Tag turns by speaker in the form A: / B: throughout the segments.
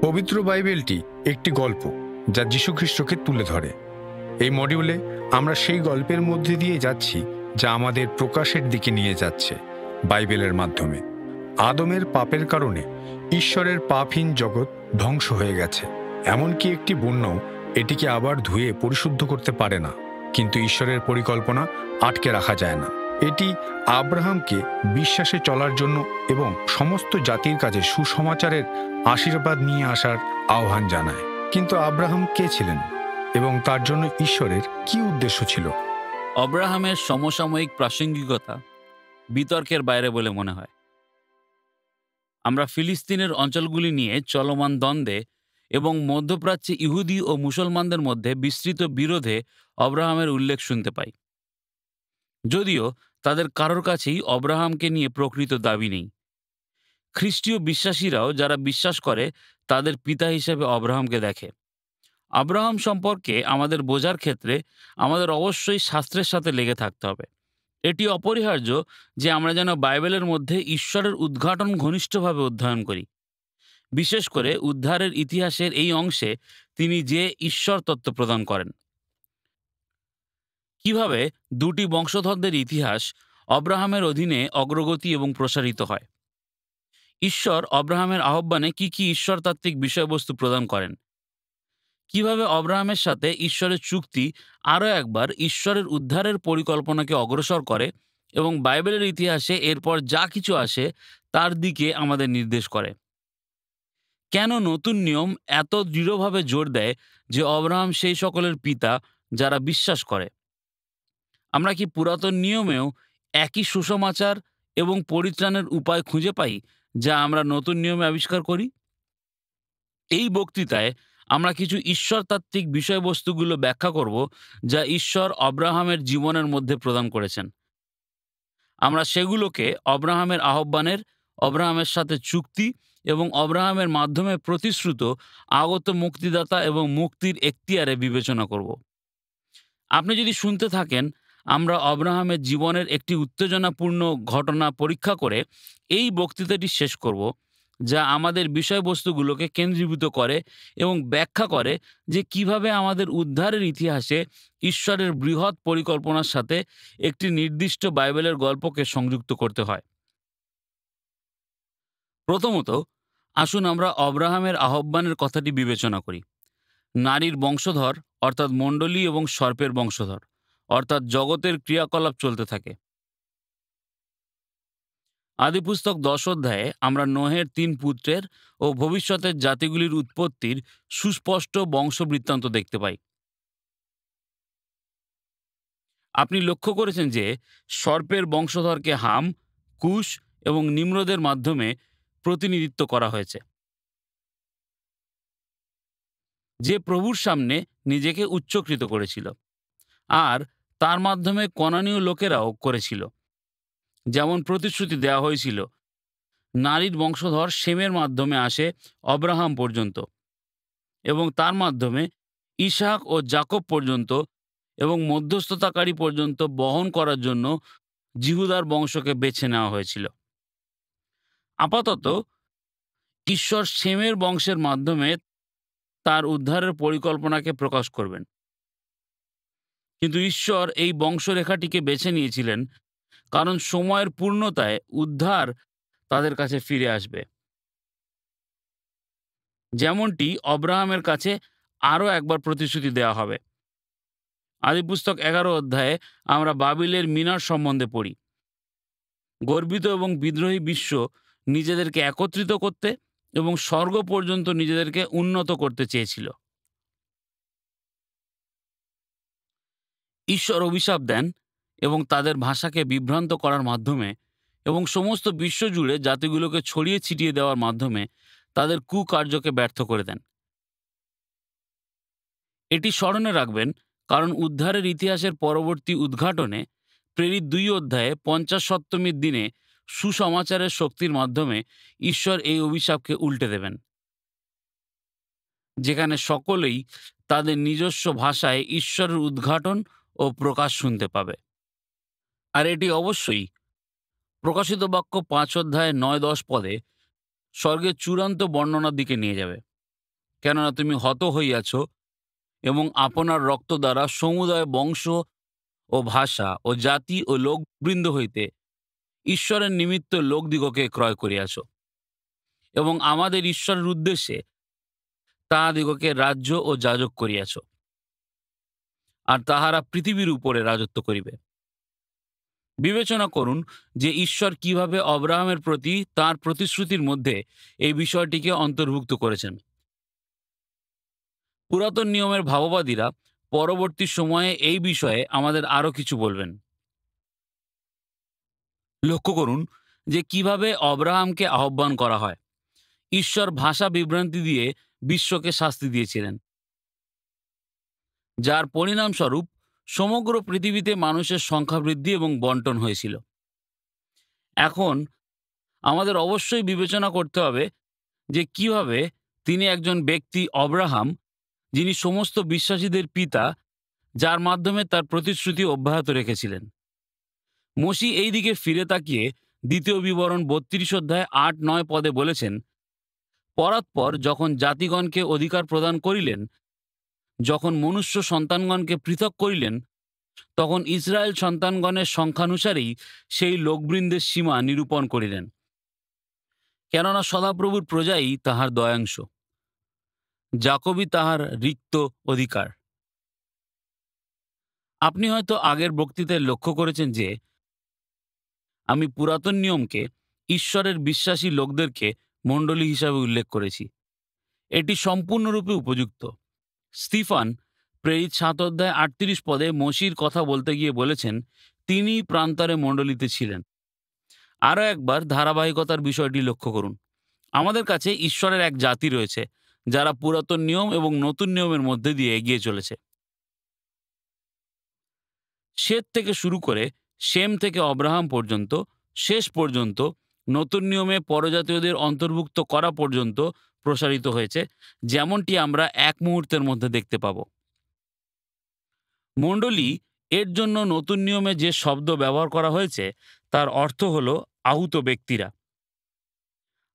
A: পবিত্র বাইবেলটি একটি গল্প যা যীশুখ্রিস্টকে তুলে ধরে। এই মডিউলে আমরা সেই গল্পের মধ্যে দিয়ে যাচ্ছি যা আমাদের প্রকাশের দিকে নিয়ে যাচ্ছে বাইবেলের মাধ্যমে। আদমের পাপের কারণে ঈশ্বরের পাপহীন জগৎ ধ্বংস হয়ে গেছে। এমনকি একটি বন্যাও এটিকে আবার ধুয়ে পরিশুদ্ধ করতে পারে না, কিন্তু ঈশ্বরের পরিকল্পনা আটকে রাখা যায় না। এটি আব্রাহামকে বিশ্বাসে চলার জন্য এবং সমস্ত জাতির কাছে সুসমাচারের আশীর্বাদ নিয়ে আসার আহ্বান জানায়। কিন্তু আব্রাহাম কে ছিলেন এবং তার জন্য ঈশ্বরের কি উদ্দেশ্য ছিল?
B: আব্রাহামের সমসাময়িক প্রাসঙ্গিকতা বিতর্কের বাইরে বলে মনে হয়। আমরা ফিলিস্তিনের অঞ্চলগুলি নিয়ে চলমান দ্বন্দ্বে এবং মধ্যপ্রাচ্যে ইহুদি ও মুসলমানদের মধ্যে বিস্তৃত বিরোধে আব্রাহামের উল্লেখ শুনতে পাই। যদিও তাদের কারোর কাছেই আব্রাহামকে নিয়ে প্রকৃত দাবি নেই। খ্রিস্টীয় বিশ্বাসীরাও যারা বিশ্বাস করে তাদের পিতা হিসেবে আব্রাহামকে দেখে। আব্রাহাম সম্পর্কে আমাদের বোঝার ক্ষেত্রে আমাদের অবশ্যই শাস্ত্রের সাথে লেগে থাকতে হবে। এটি অপরিহার্য যে আমরা যেন বাইবেলের মধ্যে ঈশ্বরের উদ্ঘাটন ঘনিষ্ঠভাবে অধ্যয়ন করি। বিশেষ করে উদ্ধারের ইতিহাসের এই অংশে তিনি যে ঈশ্বর তত্ত্ব প্রদান করেন। কিভাবে দুটি বংশধরদের ইতিহাস আব্রাহামের অধীনে অগ্রগতি এবং প্রসারিত হয়। ঈশ্বর আব্রাহামের আহ্বানে কি কি ঈশ্বরতাত্ত্বিক বিষয়বস্তু প্রদান করেন। কিভাবে আব্রাহামের সাথে ঈশ্বরের চুক্তি আরও একবার ঈশ্বরের উদ্ধারের পরিকল্পনাকে অগ্রসর করে এবং বাইবেলের ইতিহাসে এরপর যা কিছু আসে তার দিকে আমাদের নির্দেশ করে। কেন নতুন নিয়ম এত দৃঢ়ভাবে জোর দেয় যে আব্রাহাম সেই সকলের পিতা যারা বিশ্বাস করে। আমরা কি পুরাতন নিয়মেও একই সুসমাচার এবং পরিত্রাণের উপায় খুঁজে পাই যা আমরা নতুন নিয়মে আবিষ্কার করি? এই বক্তৃতায় আমরা কিছু ঈশ্বরতাত্ত্বিক বিষয়বস্তুগুলো ব্যাখ্যা করব যা ঈশ্বর আব্রাহামের জীবনের মধ্যে প্রদান করেছেন। আমরা সেগুলোকে আব্রাহামের আহ্বানের, আব্রাহামের সাথে চুক্তি এবং আব্রাহামের মাধ্যমে প্রতিশ্রুত আগত মুক্তিদাতা এবং মুক্তির এখতিয়ারে বিবেচনা করব। আপনি যদি শুনতে থাকেন, আমরা আব্রাহামের জীবনের একটি উত্তেজনাপূর্ণ ঘটনা পরীক্ষা করে এই বক্তৃতাটি শেষ করব, যা আমাদের বিষয়বস্তুগুলোকে কেন্দ্রীভূত করে এবং ব্যাখ্যা করে যে কিভাবে আমাদের উদ্ধারের ইতিহাসে ঈশ্বরের বৃহৎ পরিকল্পনার সাথে একটি নির্দিষ্ট বাইবেলের গল্পকে সংযুক্ত করতে হয়। প্রথমত, আসুন আমরা আব্রাহামের আহ্বানের কথাটি বিবেচনা করি। নারীর বংশধর অর্থাৎ মণ্ডলী এবং সর্পের বংশধর অর্থাৎ জগতের ক্রিয়াকলাপ চলতে থাকে। আদিপুস্তক 10 অধ্যায়ে আমরা নোহের 3 পুত্রের ও ভবিষ্যতের জাতিগুলির উৎপত্তির সুস্পষ্ট বংশবৃত্তান্ত দেখতে পাই। আপনি লক্ষ্য করেছেন যে সর্পের বংশধরকে হাম, কুশ এবং নিম্রোদের মাধ্যমে প্রতিনিধিত্ব করা হয়েছে, যে প্রভুর সামনে নিজেকে উচ্চকৃত করেছিল, আর তার মাধ্যমে কনানীয় লোকেরাও করেছিল। যেমন প্রতিশ্রুতি দেওয়া হয়েছিল, নারীর বংশধর শেমের মাধ্যমে আসে আব্রাহাম পর্যন্ত এবং তার মাধ্যমে ইসহাক ও যাকব পর্যন্ত এবং মধ্যস্থতাকারী পর্যন্ত বহন করার জন্য জিহুদার বংশকে বেছে নেওয়া হয়েছিল। আপাতত ঈশ্বর শেমের বংশের মাধ্যমে তার উদ্ধারের পরিকল্পনাকে প্রকাশ করবেন, কিন্তু ঈশ্বর এই বংশরেখাটিকে বেছে নিয়েছিলেন কারণ সময়ের পূর্ণতায় উদ্ধার তাদের কাছে ফিরে আসবে। যেমনটি আব্রাহামের কাছে আরও একবার প্রতিশ্রুতি দেওয়া হবে। আদিপুস্তক 11 অধ্যায়ে আমরা বাবিলের মিনার সম্বন্ধে পড়ি। গর্বিত এবং বিদ্রোহী বিশ্ব নিজেদেরকে একত্রিত করতে এবং স্বর্গ পর্যন্ত নিজেদেরকে উন্নত করতে চেয়েছিল। ঈশ্বর অভিশাপ দেন এবং তাদের ভাষাকে বিভ্রান্ত করার মাধ্যমে এবং সমস্ত বিশ্ব জুড়ে জাতিগুলোকে ছড়িয়ে ছিটিয়ে দেওয়ার মাধ্যমে তাদের কুকার্যকে ব্যর্থ করে দেন। এটি স্মরণে রাখবেন কারণ উদ্ধারের ইতিহাসের পরবর্তী উদ্ঘাটনে প্রেরিত 2 অধ্যায়ে 50 সপ্তমীর দিনে সুসমাচারের শক্তির মাধ্যমে ঈশ্বর এই অভিশাপকে উল্টে দেবেন, যেখানে সকলেই তাদের নিজস্ব ভাষায় ঈশ্বরের উদ্ঘাটন ও প্রকাশ শুনতে পাবে। আর এটি অবশ্যই প্রকাশিত বাক্য 5 অধ্যায় 9-10 পদে স্বর্গের চূড়ান্ত বর্ণনার দিকে নিয়ে যাবে। কেননা তুমি হত হইয়াছ এবং আপনার রক্ত দ্বারা সমুদয় বংশ ও ভাষা ও জাতি ও লোকবৃন্দ হইতে ঈশ্বরের নিমিত্ত লোকদিগকে ক্রয় করিয়াছ এবং আমাদের ঈশ্বরের উদ্দেশ্যে তাহাদিগকে রাজ্য ও যাজক করিয়াছ, আর তাহারা পৃথিবীর উপরে রাজত্ব করিবে। বিবেচনা করুন যে ঈশ্বর কিভাবে অব্রাহামের প্রতি তাঁর প্রতিশ্রুতির মধ্যে এই বিষয়টিকে অন্তর্ভুক্ত করেছেন। পুরাতন নিয়মের ভাববাদীরা পরবর্তী সময়ে এই বিষয়ে আমাদের আরও কিছু বলবেন। লক্ষ্য করুন যে কিভাবে অব্রাহামকে আহ্বান করা হয়। ঈশ্বর ভাষা বিভ্রান্তি দিয়ে বিশ্বকে শাস্তি দিয়েছিলেন, যার পরিণামস্বরূপ সমগ্র পৃথিবীতে মানুষের সংখ্যা বৃদ্ধি এবং বন্টন হয়েছিল। এখন আমাদের অবশ্যই বিবেচনা করতে হবে যে কিভাবে তিনি একজন ব্যক্তি অব্রাহাম, যিনি সমস্ত বিশ্বাসীদের পিতা, যার মাধ্যমে তার প্রতিশ্রুতি অব্যাহত রেখেছিলেন। মসি এই দিকে ফিরে তাকিয়ে দ্বিতীয় বিবরণ 32 অধ্যায় 8-9 পদে বলেছেন, পরাৎপর যখন জাতিগণকে অধিকার প্রদান করিলেন, যখন মনুষ্য সন্তানগণকে পৃথক করিলেন, তখন ইসরায়েল সন্তানগণের সংখ্যানুসারেই সেই লোকবৃন্দের সীমা নিরূপণ করিলেন, কেননা সদাপ্রভুর প্রজাই তাহার দয়াংশ, যাকবই তাহার রিক্ত অধিকার। আপনি হয়তো আগের বক্তৃতায় লক্ষ্য করেছেন যে আমি পুরাতন নিয়মকে ঈশ্বরের বিশ্বাসী লোকদেরকে মণ্ডলী হিসাবে উল্লেখ করেছি। এটি সম্পূর্ণরূপে উপযুক্ত। স্তিফান প্রেরিত 7 অধ্যায় 38 পদে মসির কথা বলতে গিয়ে বলেছেন তিনি প্রান্তরে মণ্ডলীতে ছিলেন। আরও একবার ধারাবাহিকতার বিষয়টি লক্ষ্য করুন। আমাদের কাছে ঈশ্বরের এক জাতি রয়েছে যারা পুরাতন নিয়ম এবং নতুন নিয়মের মধ্যে দিয়ে এগিয়ে চলেছে। শ্বেত থেকে শুরু করে শেম থেকে অব্রাহাম পর্যন্ত, শেষ পর্যন্ত নতুন নিয়মে পরজাতীয়দের অন্তর্ভুক্ত করা পর্যন্ত প্রসারিত হয়েছে, যেমনটি আমরা এক মুহূর্তের মধ্যে দেখতে পাব। মণ্ডলী এর জন্য নতুন নিয়মে যে শব্দ ব্যবহার করা হয়েছে তার অর্থ হল আহুত ব্যক্তিরা।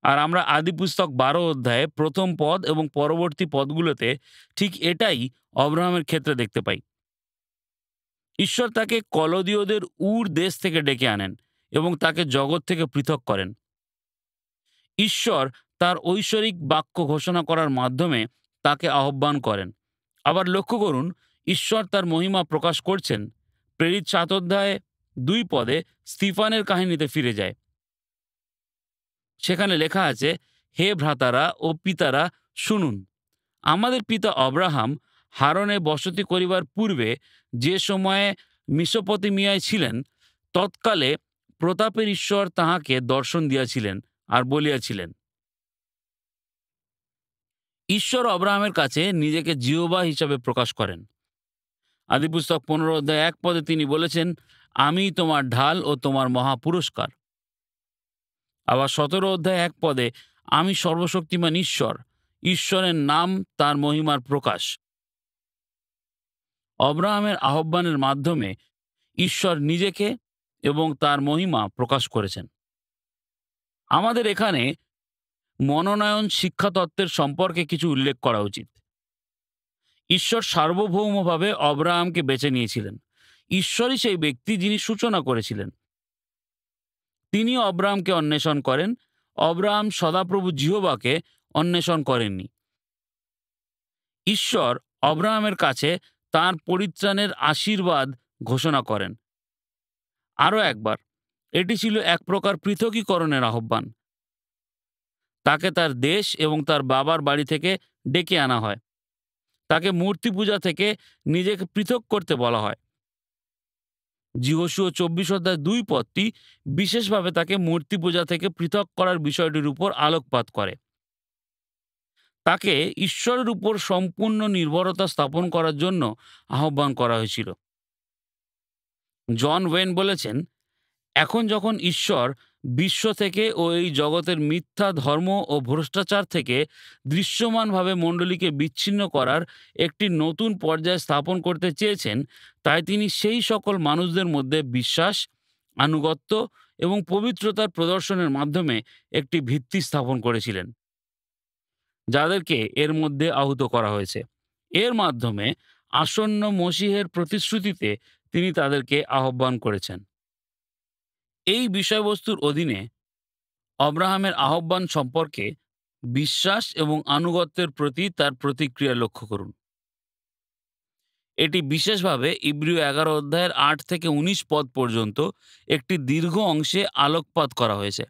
B: আর আমরা আদিপুস্তক 12 অধ্যায়ে প্রথম পদ এবং পরবর্তী পদগুলোতে ঠিক এটাই অব্রাহামের ক্ষেত্রে দেখতে পাই। ঈশ্বর তাকে কলদীয়দের উর দেশ থেকে ডেকে আনেন এবং তাকে জগৎ থেকে পৃথক করেন। ঈশ্বর তার ঐশ্বরিক বাক্য ঘোষণা করার মাধ্যমে তাকে আহ্বান করেন। আবার লক্ষ্য করুন, ঈশ্বর তার মহিমা প্রকাশ করছেন। প্রেরিত 7 অধ্যায়ে 2 পদে স্তিফানের কাহিনীতে ফিরে যায়। সেখানে লেখা আছে, হে ভ্রাতারা ও পিতারা, শুনুন, আমাদের পিতা অব্রাহাম হারনে বসতি করিবার পূর্বে যে সময়ে মিসোপতেমিয়ায় ছিলেন, তৎকালে প্রতাপের ঈশ্বর তাহাকে দর্শন দিয়াছিলেন আর বলিয়াছিলেন। ঈশ্বর অব্রাহামের কাছে নিজেকে জিহোবা হিসাবে প্রকাশ করেন। আদিপুস্তক 15 অধ্যায় 1 পদে তিনি বলেছেন, আমি তোমার ঢাল ও তোমার মহাপুরস্কার। আবার 17 অধ্যায় 1 পদে, আমি সর্বশক্তিমান ঈশ্বর, ঈশ্বরের নাম তার মহিমার প্রকাশ। অব্রাহামের আহ্বানের মাধ্যমে ঈশ্বর নিজেকে এবং তার মহিমা প্রকাশ করেছেন। আমাদের এখানে মনোনয়ন শিক্ষাতত্ত্বের সম্পর্কে কিছু উল্লেখ করা উচিত। ঈশ্বর সার্বভৌমভাবে অব্রাহামকে বেছে নিয়েছিলেন। ঈশ্বরই সেই ব্যক্তি যিনি সূচনা করেছিলেন। তিনি অব্রাহামকে অন্বেষণ করেন। অব্রাহাম সদাপ্রভু জিহোবাকে অন্বেষণ করেননি। ঈশ্বর অব্রাহামের কাছে তাঁর পরিত্রাণের আশীর্বাদ ঘোষণা করেন। আরও একবার, এটি ছিল এক প্রকার পৃথকীকরণের আহ্বান। তাকে তার দেশ এবং তার বাবার বাড়ি থেকে ডেকে আনা হয়। তাকে মূর্তি পূজা থেকে নিজেকে পৃথক করতে বলা হয়। যিহোশূয় 24 অধ্যায় 2 পদটি বিশেষভাবে তাকে মূর্তি পূজা থেকে পৃথক করার বিষয়টির উপর আলোকপাত করে। তাকে ঈশ্বরের উপর সম্পূর্ণ নির্ভরতা স্থাপন করার জন্য আহ্বান করা হয়েছিল। জন ওয়েন বলেছেন, এখন যখন ঈশ্বর বিশ্ব থেকে ও এই জগতের মিথ্যা ধর্ম ও ভ্রষ্টাচার থেকে দৃশ্যমানভাবে মণ্ডলীকে বিচ্ছিন্ন করার একটি নতুন পর্যায় স্থাপন করতে চেয়েছেন, তাই তিনি সেই সকল মানুষদের মধ্যে বিশ্বাস, আনুগত্য এবং পবিত্রতার প্রদর্শনের মাধ্যমে একটি ভিত্তি স্থাপন করেছিলেন। যাদেরকে এর মধ্যে আহুত করা হয়েছে। এর মাধ্যমে আসন্ন মসিহের প্রতিশ্রুতিতে তিনি তাদেরকে আহ্বান করেছেন। এই বিষয়বস্তুর অধীনে অব্রাহামের আহ্বান সম্পর্কে বিশ্বাস এবং আনুগত্যের প্রতি তার প্রতিক্রিয়া লক্ষ্য করুন। এটি বিশেষভাবে ইব্রিয় 11 অধ্যায়ের 8 থেকে 19 পদ পর্যন্ত একটি দীর্ঘ অংশে আলোকপাত করা হয়েছে।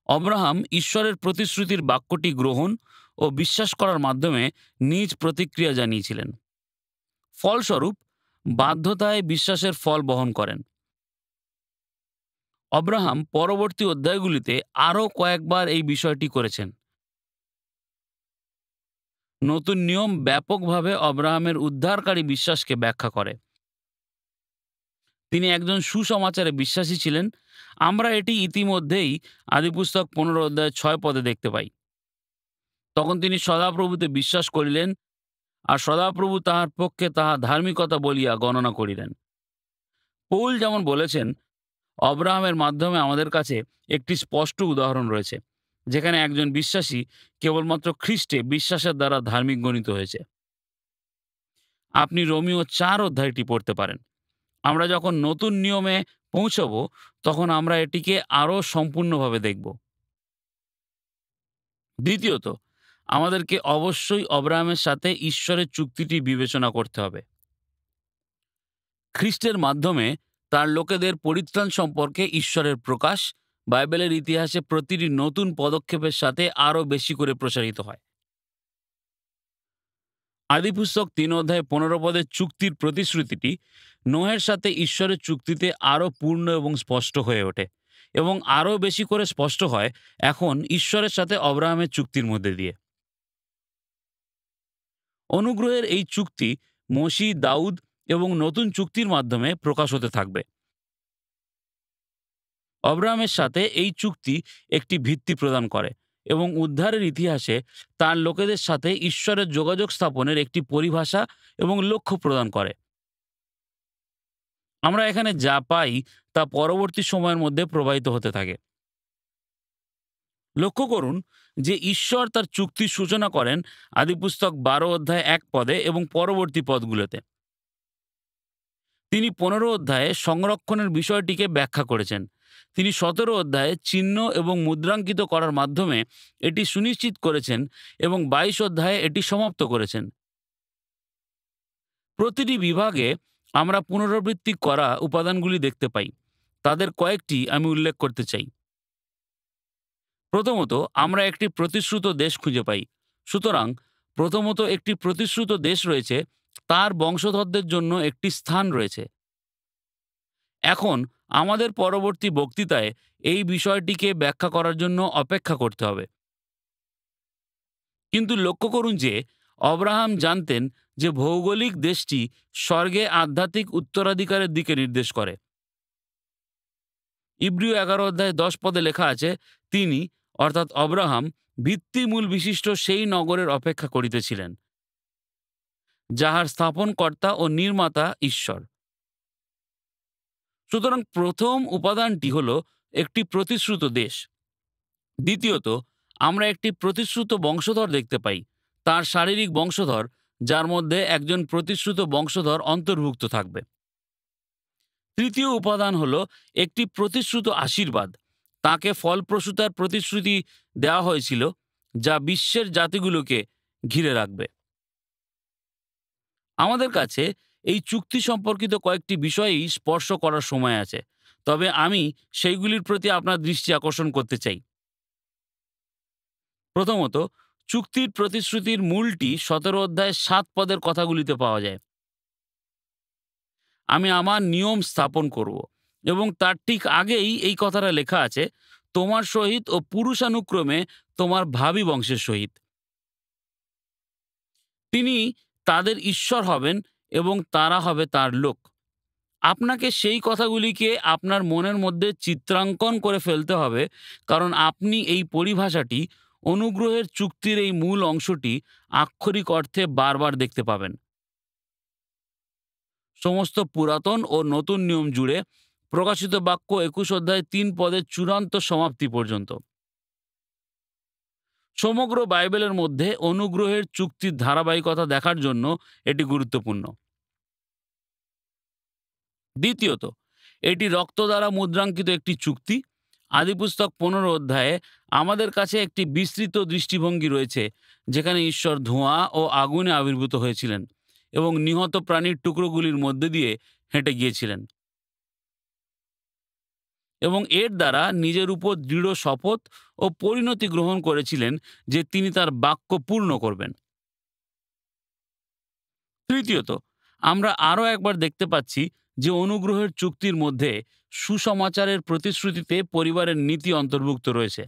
B: অব্রাহাম ঈশ্বরের প্রতিশ্রুতির বাক্যটি গ্রহণ ও বিশ্বাস করার মাধ্যমে নিজ প্রতিক্রিয়া জানিয়েছিলেন। ফলস্বরূপ বাধ্যতায় বিশ্বাসের ফল বহন করেন। অব্রাহাম পরবর্তী অধ্যায়গুলিতে আরও কয়েকবার এই বিষয়টি করেছেন। নতুন নিয়ম ব্যাপকভাবে অব্রাহামের উদ্ধারকারী বিশ্বাসকে ব্যাখ্যা করে। তিনি একজন সুসমাচারে বিশ্বাসী ছিলেন। আমরা এটি ইতিমধ্যেই আদিপুস্তক 15 অধ্যায় 6 পদে দেখতে পাই। তখন তিনি সদাপ্রভুতে বিশ্বাস করিলেন, আর সদাপ্রভু তাহার পক্ষে তাহা ধার্মিকতা বলিয়া গণনা করিলেন। পৌল যেমন বলেছেন, অব্রাহামের মাধ্যমে আমাদের কাছে একটি স্পষ্ট উদাহরণ রয়েছে, যেখানে একজন বিশ্বাসী কেবলমাত্র খ্রিস্টে বিশ্বাসের দ্বারা ধার্মিক গণিত হয়েছে। আপনি রোমিও 4 অধ্যায়টি পড়তে পারেন। আমরা যখন নতুন নিয়মে পৌঁছব, তখন আমরা এটিকে আরও সম্পূর্ণভাবে দেখব। দ্বিতীয়ত, আমাদেরকে অবশ্যই অব্রাহামের সাথে ঈশ্বরের চুক্তিটি বিবেচনা করতে হবে। খ্রিস্টের মাধ্যমে তার লোকেদের পরিত্রাণ সম্পর্কে ঈশ্বরের প্রকাশ বাইবেলের ইতিহাসে প্রতিটি নতুন পদক্ষেপের সাথে আরও বেশি করে প্রসারিত হয়। আদিপুস্তক 3 অধ্যায় 15 পদের চুক্তির প্রতিশ্রুতিটি নোহের সাথে ঈশ্বরের চুক্তিতে আরও পূর্ণ এবং স্পষ্ট হয়ে ওঠে, এবং আরও বেশি করে স্পষ্ট হয় এখন ঈশ্বরের সাথে অব্রাহামের চুক্তির মধ্যে দিয়ে। অনুগ্রহের এই চুক্তি মসি, দাউদ এবং নতুন চুক্তির মাধ্যমে প্রকাশ হতে থাকবে। অব্রাহামের সাথে এই চুক্তি একটি ভিত্তি প্রদান করে এবং উদ্ধারের ইতিহাসে তার লোকেদের সাথে ঈশ্বরের যোগাযোগ স্থাপনের একটি পরিভাষা এবং লক্ষ্য প্রদান করে। আমরা এখানে যা পাই তা পরবর্তী সময়ের মধ্যে প্রবাহিত হতে থাকে। লক্ষ্য করুন যে ঈশ্বর তার চুক্তির সূচনা করেন আদিপুস্তক 12 অধ্যায় 1 পদে এবং পরবর্তী পদগুলোতে। তিনি 15 অধ্যায়ে সংরক্ষণের বিষয়টিকে ব্যাখ্যা করেছেন। তিনি 17 অধ্যায়ে চিহ্ন এবং মুদ্রাঙ্কিত করার মাধ্যমে এটি সুনিশ্চিত করেছেন এবং 22 অধ্যায়ে এটি সমাপ্ত করেছেন। প্রতিটি বিভাগে আমরা পুনরাবৃত্তি করা উপাদানগুলি দেখতে পাই। তাদের কয়েকটি আমি উল্লেখ করতে চাই। প্রথমত, আমরা একটি প্রতিশ্রুত দেশ খুঁজে পাই। সুতরাং প্রথমত একটি প্রতিশ্রুত দেশ রয়েছে, তার বংশধরদের জন্য একটি স্থান রয়েছে। এখন আমাদের পরবর্তী বক্তৃতায় এই বিষয়টিকে ব্যাখ্যা করার জন্য অপেক্ষা করতে হবে। কিন্তু লক্ষ্য করুন যে অব্রাহাম জানতেন যে ভৌগোলিক দেশটি স্বর্গে আধ্যাত্মিক উত্তরাধিকারের দিকে নির্দেশ করে। ইব্রিয় 11 অধ্যায় 10 পদে লেখা আছে, তিনি অর্থাৎ অব্রাহাম ভিত্তিমূল বিশিষ্ট সেই নগরের অপেক্ষা করিতেছিলেন, যাহার স্থাপনকর্তা ও নির্মাতা ঈশ্বর। সুতরাং প্রথম উপাদানটি হল একটি প্রতিশ্রুত দেশ। দ্বিতীয়ত, আমরা একটি প্রতিশ্রুত বংশধর দেখতে পাই, তার শারীরিক বংশধর, যার মধ্যে একজন প্রতিশ্রুত বংশধর অন্তর্ভুক্ত থাকবে। তৃতীয় উপাদান হল একটি প্রতিশ্রুত আশীর্বাদ। তাকে ফলপ্রসূতার প্রতিশ্রুতি দেওয়া হয়েছিল, যা বিশ্বের জাতিগুলোকে ঘিরে রাখবে। আমাদের কাছে এই চুক্তি সম্পর্কিত কয়েকটি বিষয়ই স্পর্শ করার সময় আছে, তবে আমি সেইগুলির প্রতি আপনার দৃষ্টি আকর্ষণ করতে চাই। প্রথমত, চুক্তির প্রতিশ্রুতির মূলটি 17 অধ্যায় 7 পদের কথাগুলিতে পাওয়া যায়। আমি আমার নিয়ম স্থাপন করব, এবং তার ঠিক আগেই এই কথাটা লেখা আছে, তোমার সহিত ও পুরুষানুক্রমে তোমার ভাবী বংশের সহিত। তিনি তাদের ঈশ্বর হবেন এবং তারা হবে তার লোক। আপনাকে সেই কথাগুলিকে আপনার মনের মধ্যে চিত্রাঙ্কন করে ফেলতে হবে, কারণ আপনি এই পরিভাষাটি অনুগ্রহের চুক্তির এই মূল অংশটি আক্ষরিক অর্থে বারবার দেখতে পাবেন। সমস্ত পুরাতন ও নতুন নিয়ম জুড়ে, প্রকাশিত বাক্য 21 অধ্যায় 3 পদের চূড়ান্ত সমাপ্তি পর্যন্ত। সমগ্র বাইবেলের মধ্যে অনুগ্রহের চুক্তির ধারাবাহিকতা দেখার জন্য এটি গুরুত্বপূর্ণ। দ্বিতীয়ত, এটি রক্ত দ্বারা মুদ্রাঙ্কিত একটি চুক্তি। আদিপুস্তক 15 অধ্যায়ে আমাদের কাছে একটি বিস্তৃত দৃষ্টিভঙ্গি রয়েছে, যেখানে ঈশ্বর ধোঁয়া ও আগুনে আবির্ভূত হয়েছিলেন এবং নিহত প্রাণীর টুকরোগুলির মধ্যে দিয়ে হেঁটে গিয়েছিলেন এবং এর দ্বারা নিজের উপর দৃঢ় শপথ ও পরিণতি গ্রহণ করেছিলেন যে তিনি তার বাক্য পূর্ণ করবেন। তৃতীয়ত, আমরা আরও একবার দেখতে পাচ্ছি যে অনুগ্রহের চুক্তির মধ্যে সুসমাচারের প্রতিশ্রুতিতে পরিবারের নীতি অন্তর্ভুক্ত রয়েছে।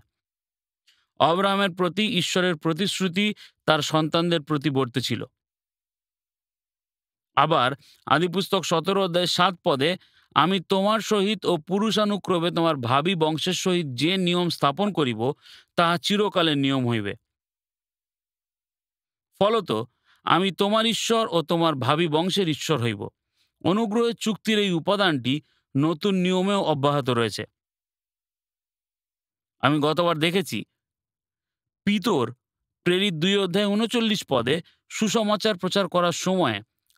B: অব্রাহামের প্রতি ঈশ্বরের প্রতিশ্রুতি তার সন্তানদের প্রতি বর্তেছিল। আবার আদিপুস্তক 17 অধ্যায় 7 পদে, আমি তোমার সহিত ও পুরুষানুক্রমে তোমার ভাবি বংশের সহিত যে নিয়ম স্থাপন করিব তাহা চিরকালের নিয়ম হইবে। ফলত আমি তোমার ঈশ্বর ও তোমার ভাবি বংশের ঈশ্বর হইব। অনুগ্রহের চুক্তির এই উপাদানটি নতুন নিয়মেও অব্যাহত রয়েছে। আমি গতবার দেখেছি পিতর প্রেরিত 2 অধ্যায় 39 পদে সুসমাচার প্রচার করার সময়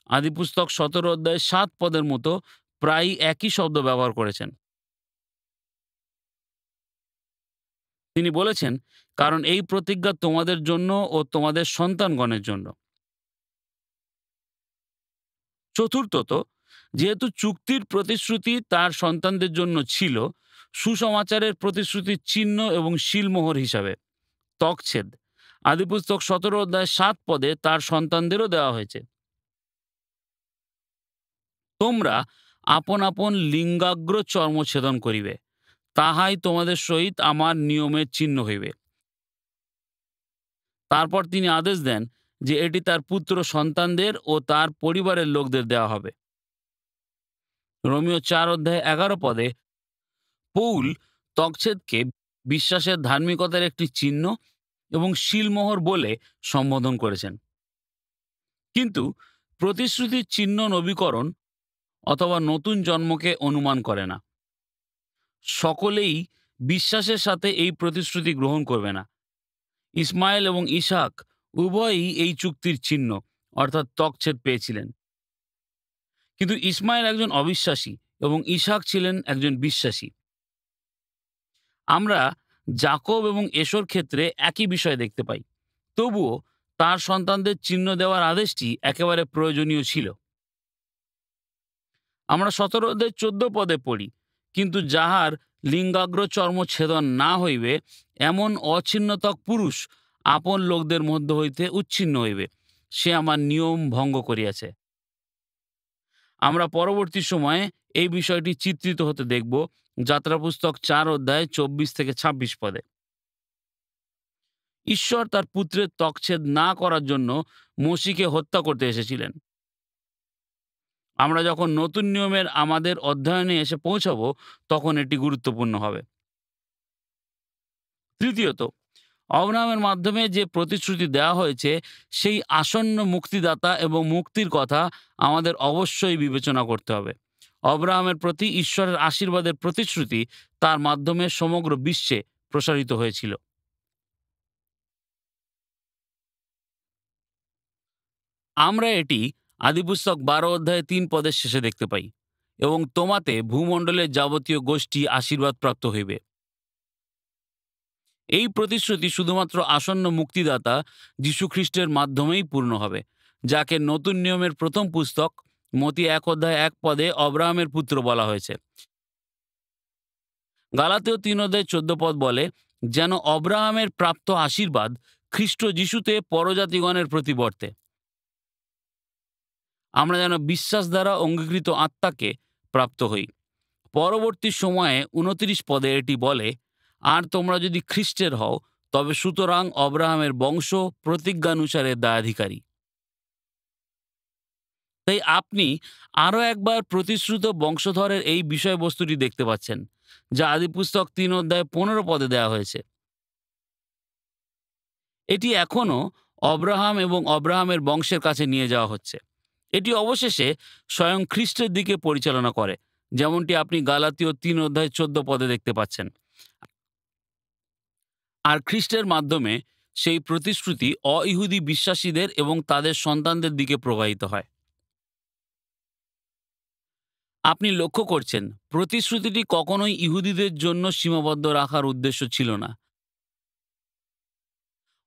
B: আদিপুস্তক 17 অধ্যায় 7 পদের মতো প্রায় একই শব্দ ব্যবহার করেছেন। তিনি বলেছেন, কারণ এই প্রতিজ্ঞা তোমাদের জন্য ও তোমাদের সন্তানগণের জন্য। চতুর্থত, যেহেতু চুক্তির প্রতিশ্রুতি তার সন্তানদের জন্য ছিল, সুসমাচারের প্রতিশ্রুতির চিহ্ন এবং শিলমোহর হিসাবে তকছেদ আদিপুস্তক 17 অধ্যায় 7 পদে তার সন্তানদেরও দেওয়া হয়েছে। তোমরা আপন আপন লিঙ্গাগ্র চর্মছেদন করিবে, তাহাই তোমাদের সহিত আমার নিয়মের চিহ্ন হইবে। তারপর তিনি আদেশ দেন যে এটি তার পুত্র সন্তানদের ও তার পরিবারের লোকদের দেওয়া হবে। রোমীয় 4 অধ্যায় 11 পদে পৌল তকছেদকে বিশ্বাসের ধার্মিকতার একটি চিহ্ন এবং শিলমোহর বলে সম্বোধন করেছেন। কিন্তু প্রতিশ্রুতির চিহ্ন নবীকরণ অথবা নতুন জন্মকে অনুমান করে না। সকলেই বিশ্বাসের সাথে এই প্রতিশ্রুতি গ্রহণ করবে না। ইসমাইল এবং ইসাক উভয়ই এই চুক্তির চিহ্ন অর্থাৎ তকছেদ পেয়েছিলেন, কিন্তু ইসমাইল একজন অবিশ্বাসী এবং ইসাক ছিলেন একজন বিশ্বাসী। আমরা যাকব এবং এশোর ক্ষেত্রে একই বিষয় দেখতে পাই, তবুও তার সন্তানদের চিহ্ন দেওয়ার আদেশটি একেবারে প্রয়োজনীয় ছিল। আমরা 17 অধ্যায় 14 পদে পড়ি, কিন্তু যাহার লিঙ্গাগ্র চর্ম ছেদন না হইবে এমন অছিন্নতক পুরুষ আপন লোকদের মধ্য হইতে উচ্ছিন্ন হইবে, সে আমার নিয়ম ভঙ্গ করিয়াছে। আমরা পরবর্তী সময়ে এই বিষয়টি চিত্রিত হতে দেখব যাত্রা পুস্তক 4 অধ্যায় 24 থেকে 26 পদে। ঈশ্বর তার পুত্রের তকছেদ না করার জন্য মসিকে হত্যা করতে এসেছিলেন। আমরা যখন নতুন নিয়মের আমাদের অধ্যয়নে এসে পৌঁছাবো তখন এটি গুরুত্বপূর্ণ হবে। তৃতীয়ত, অব্রাহামের মাধ্যমে যে প্রতিশ্রুতি দেওয়া হয়েছে সেই আসন্ন মুক্তিদাতা এবং মুক্তির কথা আমাদের অবশ্যই বিবেচনা করতে হবে। অব্রাহামের প্রতি ঈশ্বরের আশীর্বাদের প্রতিশ্রুতি তার মাধ্যমে সমগ্র বিশ্বে প্রসারিত হয়েছিল। আমরা এটি আদিপুস্তক 12 অধ্যায়ে 3 পদের শেষে দেখতে পাই, এবং তোমাতে ভূমণ্ডলের যাবতীয় গোষ্ঠী আশীর্বাদপ্রাপ্ত হইবে। এই প্রতিশ্রুতি শুধুমাত্র আসন্ন মুক্তিদাতা যীশুখ্রিস্টের মাধ্যমেই পূর্ণ হবে, যাকে নতুন নিয়মের প্রথম পুস্তক মতি 1 অধ্যায় 1 পদে অব্রাহামের পুত্র বলা হয়েছে। গালাতীয় 3 অধ্যায় 14 পদ বলে, যেন অব্রাহামের প্রাপ্ত আশীর্বাদ খ্রিস্ট যীশুতে পরজাতিগণের প্রতি বর্তে। আমরা যেন বিশ্বাস দ্বারা অঙ্গীকৃত আত্মাকে প্রাপ্ত হই। পরবর্তী সময়ে 29 পদে এটি বলে, আর তোমরা যদি খ্রিস্টের হও তবে সুতরাং অব্রাহামের বংশ প্রতিজ্ঞানুসারে দায়াধিকারী। তাই আপনি আরও একবার প্রতিশ্রুত বংশধরের এই বিষয়বস্তুটি দেখতে পাচ্ছেন, যা আদিপুস্তক 3 অধ্যায় 15 পদে দেওয়া হয়েছে। এটি এখনও অব্রাহাম এবং অব্রাহামের বংশের কাছে নিয়ে যাওয়া হচ্ছে। এটি অবশেষে স্বয়ং খ্রিস্টের দিকে পরিচালনা করে, যেমনটি আপনি গালাতীয় 3 অধ্যায় 14 পদে দেখতে পাচ্ছেন। আর খ্রিস্টের মাধ্যমে সেই প্রতিশ্রুতি অইহুদি বিশ্বাসীদের এবং তাদের সন্তানদের দিকে প্রবাহিত হয়। আপনি লক্ষ্য করছেন, প্রতিশ্রুতিটি কখনোই ইহুদিদের জন্য সীমাবদ্ধ রাখার উদ্দেশ্য ছিল না,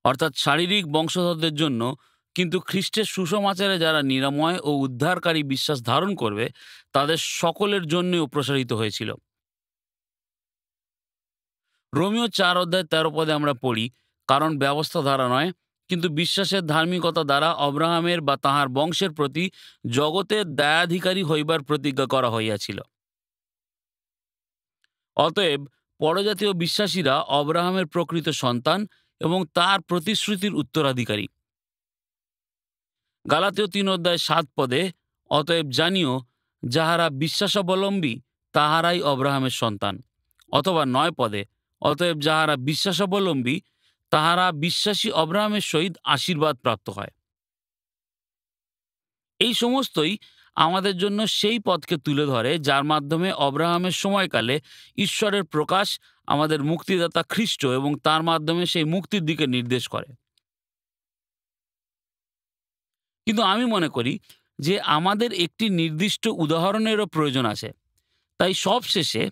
B: অর্থাৎ শারীরিক বংশধরদের জন্য, কিন্তু খ্রিস্টের সুসমাচারে যারা নিরাময় ও উদ্ধারকারী বিশ্বাস ধারণ করবে তাদের সকলের জন্যও প্রসারিত হয়েছিল। রোমিও 4:13 আমরা পড়ি, কারণ ব্যবস্থা দ্বারা নয়, কিন্তু বিশ্বাসের ধার্মিকতা দ্বারা অব্রাহামের বা তাহার বংশের প্রতি জগতের দায়াধিকারী হইবার প্রতিজ্ঞা করা হইয়াছিল। অতএব পরজাতীয় বিশ্বাসীরা অব্রাহামের প্রকৃত সন্তান এবং তার প্রতিশ্রুতির উত্তরাধিকারী। গালাতীয় 3:7 অতএব জানিও, যাহারা বিশ্বাসাবলম্বী তাহারাই অব্রাহামের সন্তান। অথবা 9 অতএব যাহারা বিশ্বাসাবলম্বী তাহারা বিশ্বাসী অব্রাহামের সহিত আশীর্বাদ প্রাপ্ত হয়। এই সমস্তই আমাদের জন্য সেই পথকে তুলে ধরে যার মাধ্যমে অব্রাহামের সময়কালে ঈশ্বরের প্রকাশ আমাদের মুক্তিদাতা খ্রিস্ট এবং তার মাধ্যমে সেই মুক্তির দিকে নির্দেশ করে। কিন্তু আমি মনে করি যে আমাদের একটি নির্দিষ্ট উদাহরণেরও প্রয়োজন আছে। তাই সবশেষে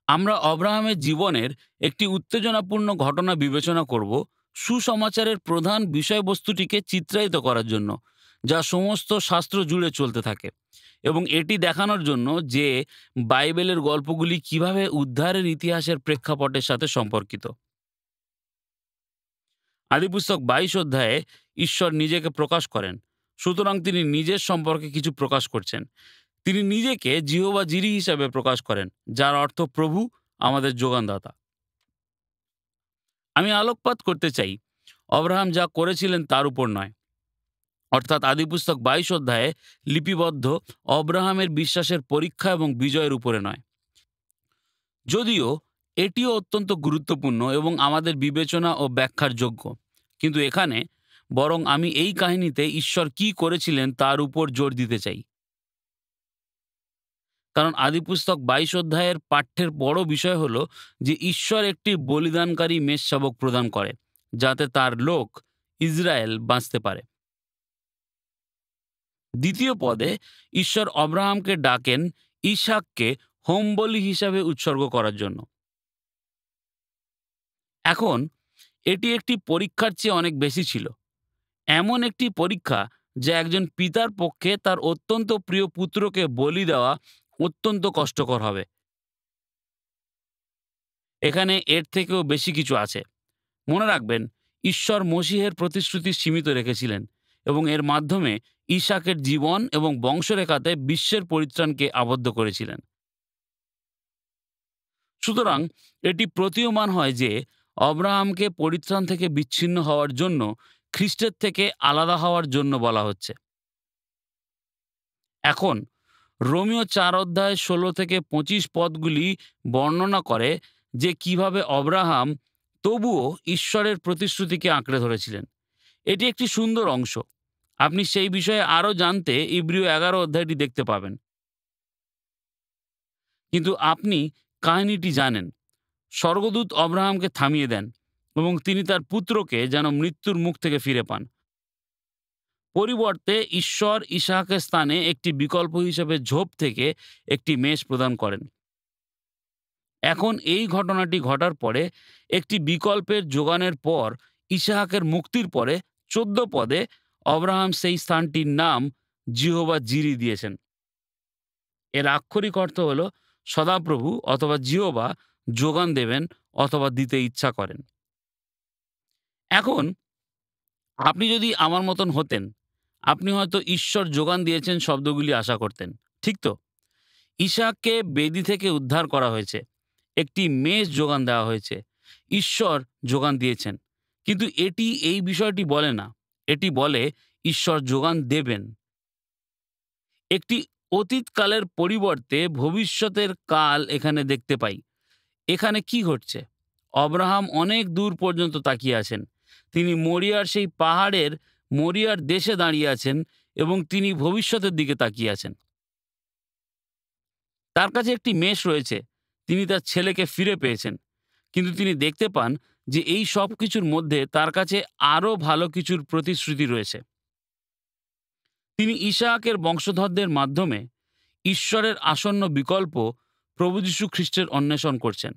B: আমরা অব্রাহামের জীবনের একটি উত্তেজনাপূর্ণ ঘটনা বিবেচনা করব, সুসমাচারের প্রধান বিষয়বস্তুটিকে চিত্রায়িত করার জন্য, যা সমস্ত শাস্ত্র জুড়ে চলতে থাকে, এবং এটি দেখানোর জন্য যে বাইবেলের গল্পগুলি কিভাবে উদ্ধারের ইতিহাসের প্রেক্ষাপটের সাথে সম্পর্কিত। আদিপুস্তক 22 অধ্যায়ে ঈশ্বর নিজেকে প্রকাশ করেন, সুতরাং তিনি নিজের সম্পর্কে কিছু প্রকাশ করছেন। তিনি নিজেকে জিহোবা জিরি হিসাবে প্রকাশ করেন, যার অর্থ প্রভু আমাদের যোগানদাতা। আমি আলোকপাত করতে চাই অব্রাহাম যা করেছিলেন তার উপর নয়, অর্থাৎ আদিপুস্তক 22 অধ্যায়ে লিপিবদ্ধ অব্রাহামের বিশ্বাসের পরীক্ষা এবং বিজয়ের উপরে নয়, যদিও এটিও অত্যন্ত গুরুত্বপূর্ণ এবং আমাদের বিবেচনা ও ব্যাখ্যার যোগ্য, কিন্তু এখানে বরং আমি এই কাহিনীতে ঈশ্বর কি করেছিলেন তার উপর জোর দিতে চাই। কারণ আদিপুস্তক 22 অধ্যায়ের পাঠ্যের বড় বিষয় হলো যে ঈশ্বর একটি বলিদানকারী মেষশাবক প্রদান করে, যাতে তার লোক ইসরায়েল বাঁচতে পারে। 2 পদে ঈশ্বর অব্রাহামকে ডাকেন ইসাককে হোমবলি হিসাবে উৎসর্গ করার জন্য। এখন এটি একটি পরীক্ষার চেয়ে অনেক বেশি ছিল, এমন একটি পরীক্ষা যা একজন পিতার পক্ষে তার অত্যন্ত প্রিয় পুত্রকে বলি দেওয়া অত্যন্ত কষ্টকর হবে। এখানে এর থেকেও বেশি কিছু আছে। মনে রাখবেন, ঈশ্বর মসিহের প্রতিশ্রুতি সীমিত রেখেছিলেন এবং এর মাধ্যমে ইসাকের জীবন এবং বংশরেখাতে বিশ্বের পরিত্রাণকে আবদ্ধ করেছিলেন। সুতরাং এটি প্রতীয়মান হয় যে অব্রাহামকে পরিত্রাণ থেকে বিচ্ছিন্ন হওয়ার জন্য খ্রিস্টের থেকে আলাদা হওয়ার জন্য বলা হচ্ছে। এখন রোমিও 4:16-25 পদগুলি বর্ণনা করে যে কিভাবে অব্রাহাম তবুও ঈশ্বরের প্রতিশ্রুতিকে আঁকড়ে ধরেছিলেন। এটি একটি সুন্দর অংশ। আপনি সেই বিষয়ে আরও জানতে ইব্রিয় 11 অধ্যায়টি দেখতে পাবেন। কিন্তু আপনি কাহিনীটি জানেন। স্বর্গদূত অব্রাহামকে থামিয়ে দেন এবং তিনি তার পুত্রকে যেন মৃত্যুর মুখ থেকে ফিরে পান। পরিবর্তে ঈশ্বর ইসাহাকের স্থানে একটি বিকল্প হিসেবে ঝোপ থেকে একটি মেষ প্রদান করেন। এখন এই ঘটনাটি ঘটার পরে একটি বিকল্পের যোগানের পর ইসাহাকের মুক্তির পরে 14 পদে অব্রাহাম সেই স্থানটির নাম জিহোবা জিরি দিয়েছেন। এর আক্ষরিক অর্থ হল সদাপ্রভু অথবা জিহোবা যোগান দেবেন অথবা দিতে ইচ্ছা করেন। এখন আপনি যদি আমার মতন হতেন, আপনি হয়তো ঈশ্বর যোগান দিয়েছেন শব্দগুলি আশা করতেন, ঠিক তো? ইসাককে বেদি থেকে উদ্ধার করা হয়েছে, একটি মেষ যোগান দেওয়া হয়েছে, ঈশ্বর যোগান দিয়েছেন। কিন্তু এটি এই বিষয়টি বলে না। এটি বলে ঈশ্বর যোগান দেবেন। একটি অতীতকালের পরিবর্তে ভবিষ্যতের কাল এখানে দেখতে পাই। এখানে কি ঘটছে? অব্রাহাম অনেক দূর পর্যন্ত তাকিয়ে আছেন। তিনি মরিয়ার সেই পাহাড়ের মরিয়ার দেশে দাঁড়িয়ে আছেন এবং তিনি ভবিষ্যতের দিকে তাকিয়ে আছেন। তার কাছে একটি মেষ রয়েছে। তিনি তার ছেলেকে ফিরে পেয়েছেন, কিন্তু তিনি দেখতে পান যে এই সব কিছুর মধ্যে তার কাছে আরও ভালো কিছুর প্রতিশ্রুতি রয়েছে। তিনি ইসাহাকের বংশধরদের মাধ্যমে ঈশ্বরের আসন্ন বিকল্প প্রভু যীশু খ্রিস্টের অন্বেষণ করছেন।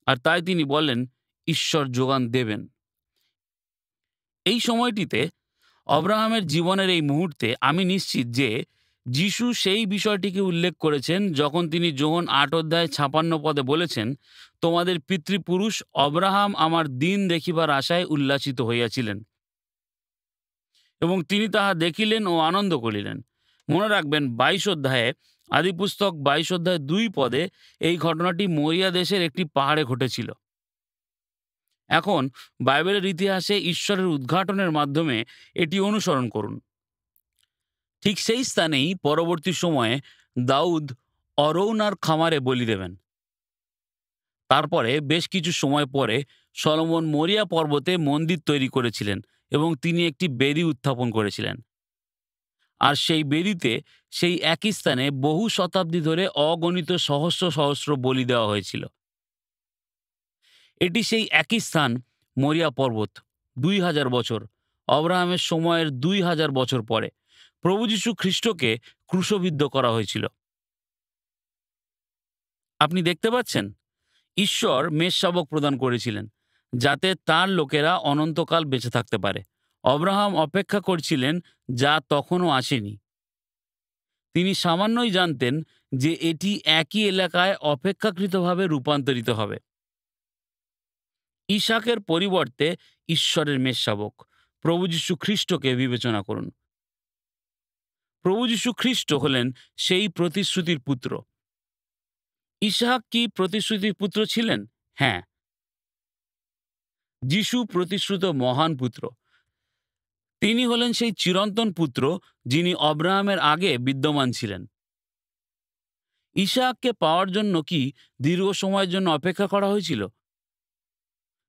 B: আর তাই তিনি বলেন ঈশ্বর যোগান দেবেন। এই সময়টিতে অব্রাহামের জীবনের এই মুহূর্তে আমি নিশ্চিত যে যিশু সেই বিষয়টিকে উল্লেখ করেছেন যখন তিনি যোহন 8:56 বলেছেন, তোমাদের পিতৃপুরুষ অব্রাহাম আমার দিন দেখিবার আশায় উল্লাসিত হইয়াছিলেন এবং তিনি তাহা দেখিলেন ও আনন্দ করিলেন। মনে রাখবেন 22 আদিপুস্তক 22 এই ঘটনাটি মরিয়া দেশের একটি পাহাড়ে ঘটেছিল। এখন বাইবেলের ইতিহাসে ঈশ্বরের উদ্ঘাটনের মাধ্যমে এটি অনুসরণ করুন। ঠিক সেই স্থানেই পরবর্তী সময়ে দাউদ অরৌনার খামারে বলি দেবেন। তারপরে বেশ কিছু সময় পরে সলোমন মরিয়া পর্বতে মন্দির তৈরি করেছিলেন এবং তিনি একটি বেদি উত্থাপন করেছিলেন। আর সেই বেদিতে সেই একই স্থানে বহু শতাব্দী ধরে অগণিত সহস্র সহস্র বলি দেওয়া হয়েছিল। এটি সেই একই স্থান, মরিয়া পর্বত। 2000 বছর, অব্রাহামের সময়ের 2000 বছর পরে প্রভু যীশু খ্রিস্টকে ক্রুশবিদ্ধ করা হয়েছিল। আপনি দেখতে পাচ্ছেন, ঈশ্বর মেষশাবক প্রদান করেছিলেন যাতে তার লোকেরা অনন্তকাল বেঁচে থাকতে পারে। অব্রাহাম অপেক্ষা করছিলেন যা তখনও আসেনি। তিনি সামান্যই জানতেন যে এটি একই এলাকায় অপেক্ষাকৃতভাবে রূপান্তরিত হবে। ইসাকের পরিবর্তে ঈশ্বরের মেষশাবক প্রভু যীশু খ্রিস্টকে বিবেচনা করুন। প্রভু যীশু খ্রিস্ট হলেন সেই প্রতিশ্রুতির পুত্র। ইসাহাক কি প্রতিশ্রুতির পুত্র ছিলেন? হ্যাঁ। যিশু প্রতিশ্রুত মহান পুত্র। তিনি হলেন সেই চিরন্তন পুত্র যিনি অব্রাহামের আগে বিদ্যমান ছিলেন। ইসাহাককে পাওয়ার জন্য কি দীর্ঘ সময়ের জন্য অপেক্ষা করা হয়েছিল?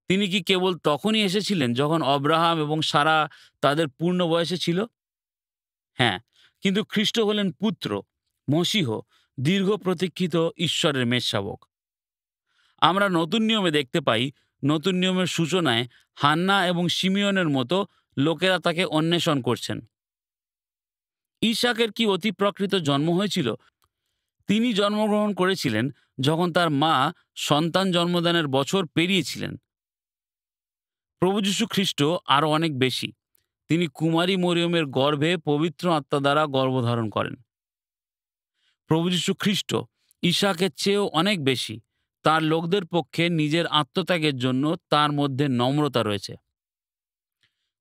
B: তিনি কি কেবল তখনই এসেছিলেন যখন অব্রাহাম এবং সারা তাদের পূর্ণ বয়সে ছিল? হ্যাঁ, কিন্তু খ্রিস্ট হলেন পুত্র, মসীহ, দীর্ঘ প্রতীক্ষিত ঈশ্বরের মেষশাবক। আমরা নতুন নিয়মে দেখতে পাই, নতুন নিয়মের সূচনায় হান্না এবং শিমিয়নের মতো লোকেরা তাকে অন্বেষণ করছেন। ইসাকের কি অতি প্রকৃত জন্ম হয়েছিল? তিনি জন্মগ্রহণ করেছিলেন যখন তার মা সন্তান জন্মদানের বছর পেরিয়েছিলেন। প্রভু যীশু খ্রিস্ট আরও অনেক বেশি। তিনি কুমারী মরিয়মের গর্ভে পবিত্র আত্মা দ্বারা গর্ভধারণ করেন। প্রভু যীশু খ্রিস্ট ইসাকের চেয়েও অনেক বেশি। তার লোকদের পক্ষে নিজের আত্মত্যাগের জন্য তার মধ্যে নম্রতা রয়েছে।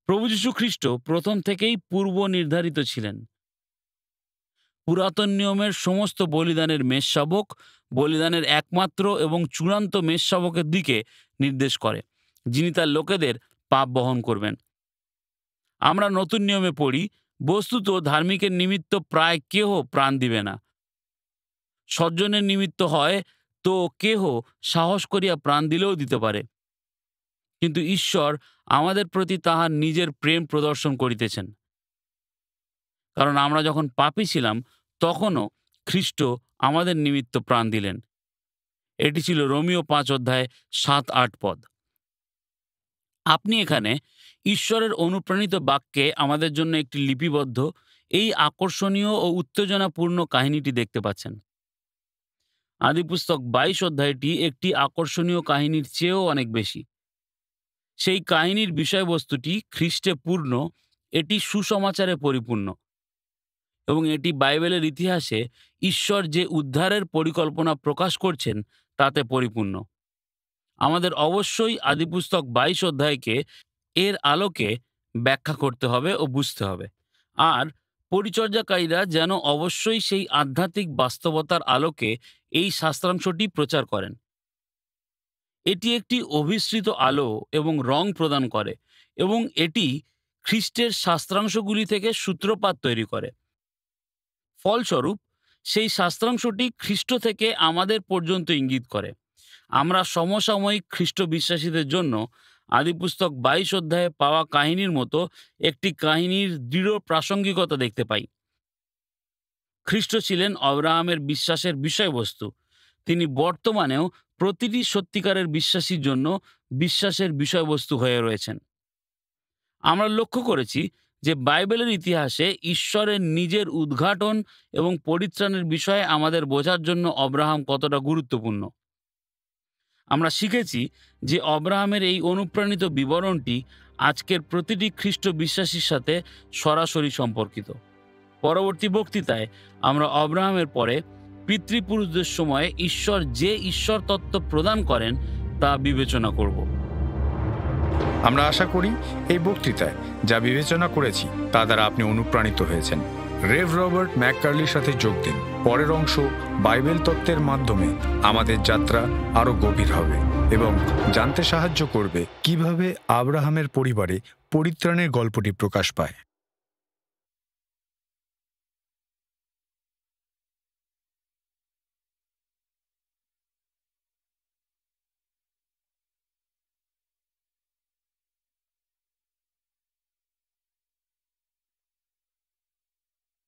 B: প্রভু যীশু খ্রিস্ট প্রথম থেকেই পূর্ব নির্ধারিত ছিলেন। পুরাতন নিয়মের সমস্ত বলিদানের মেষশাবক বলিদানের একমাত্র এবং চূড়ান্ত মেষশাবকের দিকে নির্দেশ করে, যিনি তার লোকেদের পাপ বহন করবেন। আমরা নতুন নিয়মে পড়ি, বস্তুত ধার্মিকের নিমিত্ত প্রায় কেহ প্রাণ দিবে না। সজ্জনের নিমিত্ত হয় তো কেহ সাহস করিয়া প্রাণ দিলেও দিতে পারে। কিন্তু ঈশ্বর আমাদের প্রতি তাহার নিজের প্রেম প্রদর্শন করিতেছেন, কারণ আমরা যখন পাপী ছিলাম তখনও খ্রিস্ট আমাদের নিমিত্ত প্রাণ দিলেন। এটি ছিল রোমীয় 5:7-8 আপনি এখানে ঈশ্বরের অনুপ্রাণিত বাক্যে আমাদের জন্য একটি লিপিবদ্ধ এই আকর্ষণীয় ও উত্তেজনাপূর্ণ কাহিনীটি দেখতে পাচ্ছেন। আদিপুস্তক 22 একটি আকর্ষণীয় কাহিনীর চেয়েও অনেক বেশি। সেই কাহিনীর বিষয়বস্তুটি খ্রিস্টে পূর্ণ, এটি সুসমাচারে পরিপূর্ণ এবং এটি বাইবেলের ইতিহাসে ঈশ্বর যে উদ্ধারের পরিকল্পনা প্রকাশ করছেন তাতে পরিপূর্ণ। আমাদের অবশ্যই আদিপুস্তক 22 এর আলোকে ব্যাখ্যা করতে হবে ও বুঝতে হবে। আর পরিচর্যাকারীরা যেন অবশ্যই সেই আধ্যাত্মিক বাস্তবতার আলোকে এই শাস্ত্রাংশটি প্রচার করেন। এটি একটি অভিসৃত আলো এবং রং প্রদান করে এবং এটি খ্রিস্টের শাস্ত্রাংশগুলি থেকে সূত্রপাত তৈরি করে। ফলস্বরূপ সেই শাস্ত্রাংশটি খ্রিস্ট থেকে আমাদের পর্যন্ত ইঙ্গিত করে। আমরা সমসাময়িক খ্রিস্ট বিশ্বাসীদের জন্য আদিপুস্তক 22 পাওয়া কাহিনীর মতো একটি কাহিনীর দৃঢ় প্রাসঙ্গিকতা দেখতে পাই। খ্রিস্ট ছিলেন অব্রাহামের বিশ্বাসের বিষয়বস্তু। তিনি বর্তমানেও প্রতিটি সত্যিকারের বিশ্বাসীর জন্য বিশ্বাসের বিষয়বস্তু হয়ে রয়েছেন। আমরা লক্ষ্য করেছি যে বাইবেলের ইতিহাসে ঈশ্বরের নিজের উদ্ঘাটন এবং পরিত্রাণের বিষয়ে আমাদের বোঝার জন্য অব্রাহাম কতটা গুরুত্বপূর্ণ। আমরা শিখেছি যে অব্রাহামের এই অনুপ্রাণিত বিবরণটি আজকের প্রতিটি খ্রিস্ট বিশ্বাসীর সাথে সরাসরি সম্পর্কিত। পরবর্তী বক্তৃতায় আমরা অব্রাহামের পরে পিতৃপুরুষদের সময়ে ঈশ্বর যে ঈশ্বর তত্ত্ব প্রদান করেন তা বিবেচনা করব।
A: আমরা আশা করি এই বক্তৃতায় যা বিবেচনা করেছি তা দ্বারা আপনি অনুপ্রাণিত হয়েছেন। রেভ রবার্ট ম্যাককার্লির সাথে যোগ দিন। পরের অংশ বাইবেল তত্ত্বের মাধ্যমে আমাদের যাত্রা আরও গভীর হবে এবং জানতে সাহায্য করবে কিভাবে আব্রাহামের পরিবারে পরিত্রাণের গল্পটি প্রকাশ পায়।